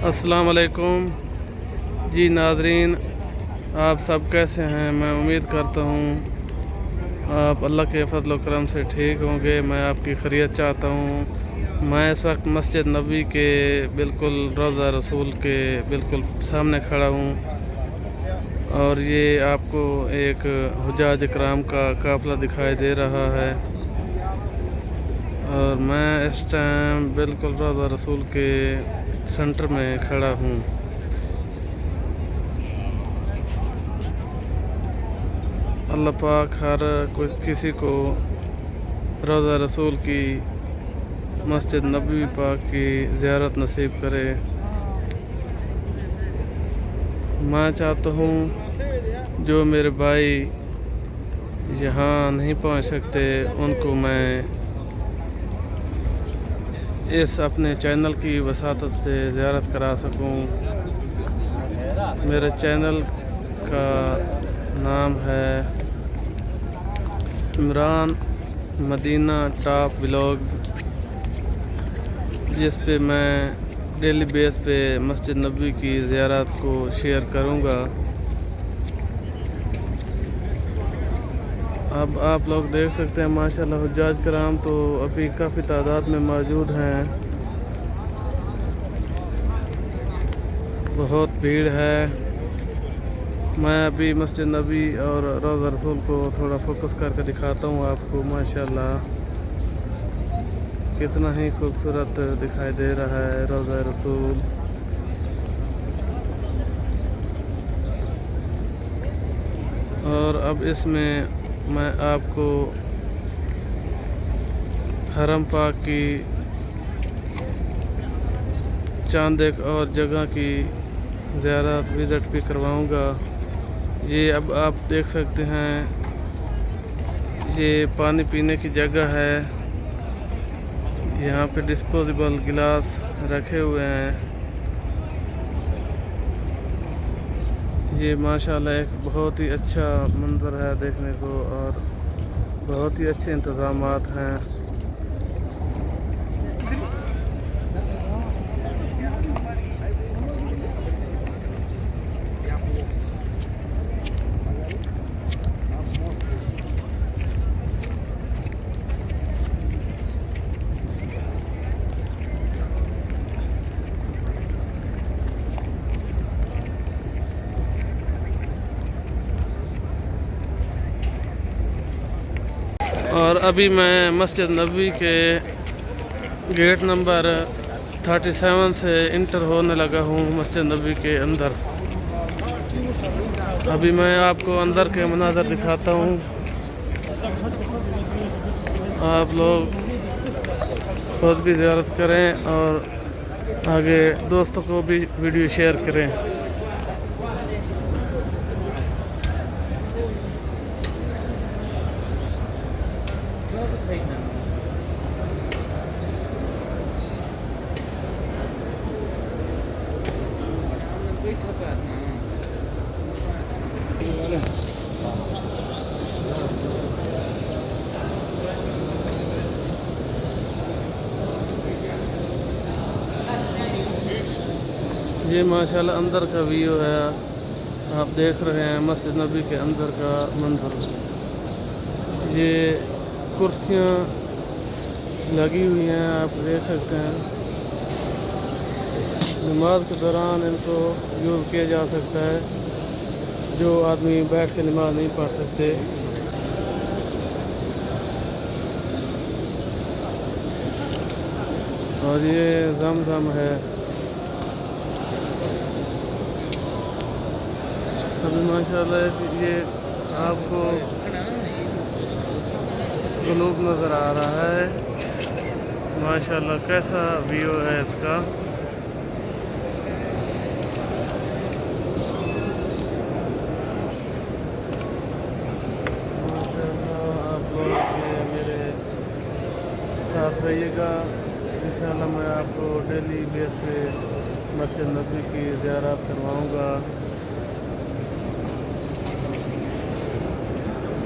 अस्सलाम वालेकुम जी नाज़रीन, आप सब कैसे हैं। मैं उम्मीद करता हूँ आप अल्लाह के फजल करम से ठीक होंगे। मैं आपकी खैरियत चाहता हूँ। मैं इस वक्त मस्जिद नबी के बिल्कुल रोज़ा रसूल के बिल्कुल सामने खड़ा हूँ और ये आपको एक हुज्जाज इकराम का काफ़िला दिखाई दे रहा है और मैं इस टाइम बिल्कुल रोज़ा रसूल के सेंटर में खड़ा हूँ। अल्लाह पाक हर किसी को रोज़ा रसूल की मस्जिद नबी पाक की ज़ियारत नसीब करे। मैं चाहता हूँ जो मेरे भाई यहाँ नहीं पहुँच सकते उनको मैं इस अपने चैनल की वसातत से ज़ियारत करा सकूँ। मेरे चैनल का नाम है इमरान मदीना टॉप व्लॉग्स, जिस पे मैं डेली बेस पे मस्जिद नबी की ज़ियारत को शेयर करूँगा। अब आप लोग देख सकते हैं माशाल्लाह हुज्जाज कराम तो अभी काफ़ी तादाद में मौजूद हैं। बहुत भीड़ है। मैं अभी मस्जिद नबी और रोज़ा रसूल को थोड़ा फोकस करके दिखाता हूँ आपको। माशाल्लाह कितना ही खूबसूरत दिखाई दे रहा है रोज़ा रसूल। और अब इसमें मैं आपको हरम पाक की चंद एक और जगह की ज़ियारत विज़िट भी करवाऊँगा। ये अब आप देख सकते हैं ये पानी पीने की जगह है। यहाँ पे डिस्पोजेबल गिलास रखे हुए हैं। ये माशाल्लाह एक बहुत ही अच्छा मंज़र है देखने को और बहुत ही अच्छे इंतज़ामात हैं। और अभी मैं मस्जिद नबी के गेट नंबर 37 से इंटर होने लगा हूँ मस्जिद नबी के अंदर। अभी मैं आपको अंदर के मनाज़र दिखाता हूँ। आप लोग खुद भी ज़ियारत करें और आगे दोस्तों को भी वीडियो शेयर करें। ये माशाल्लाह अंदर का व्यू है। आप देख रहे हैं मस्जिद नबी के अंदर का मंजर। ये कुर्सियाँ लगी हुई हैं, आप देख सकते हैं। नमाज के दौरान इनको यूज़ किया जा सकता है, जो आदमी बैठ के नमाज नहीं पढ़ सकते। और ये ज़मज़म है। अभी माशाल्लाह ये आपको ग्लोब नज़र आ रहा है। माशाल्लाह कैसा व्यू है इसका। माशाल्लाह आप लोग मेरे साथ रहिएगा। इंशाल्लाह मैं आपको डेली बेस पे मस्जिद नबी की ज़ियारत करवाऊँगा।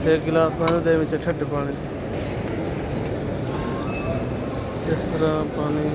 एक गिलास पानी दे में ठंडे पानी इस तरह पानी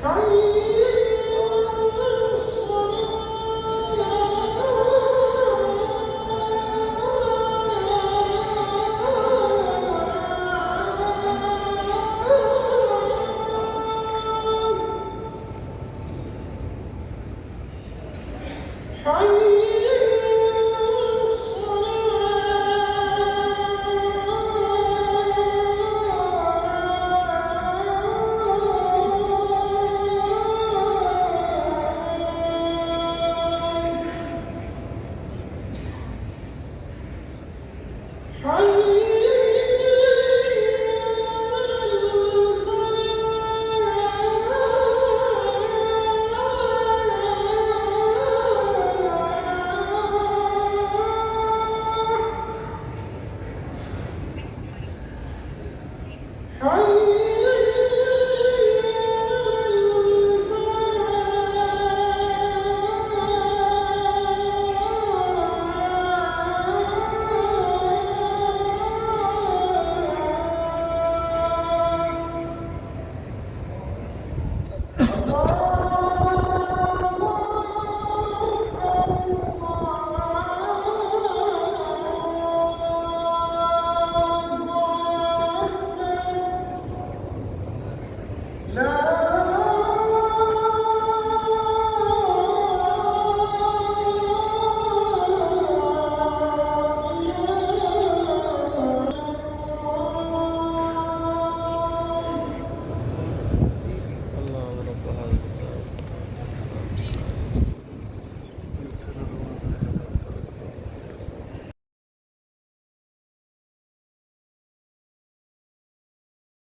Bye.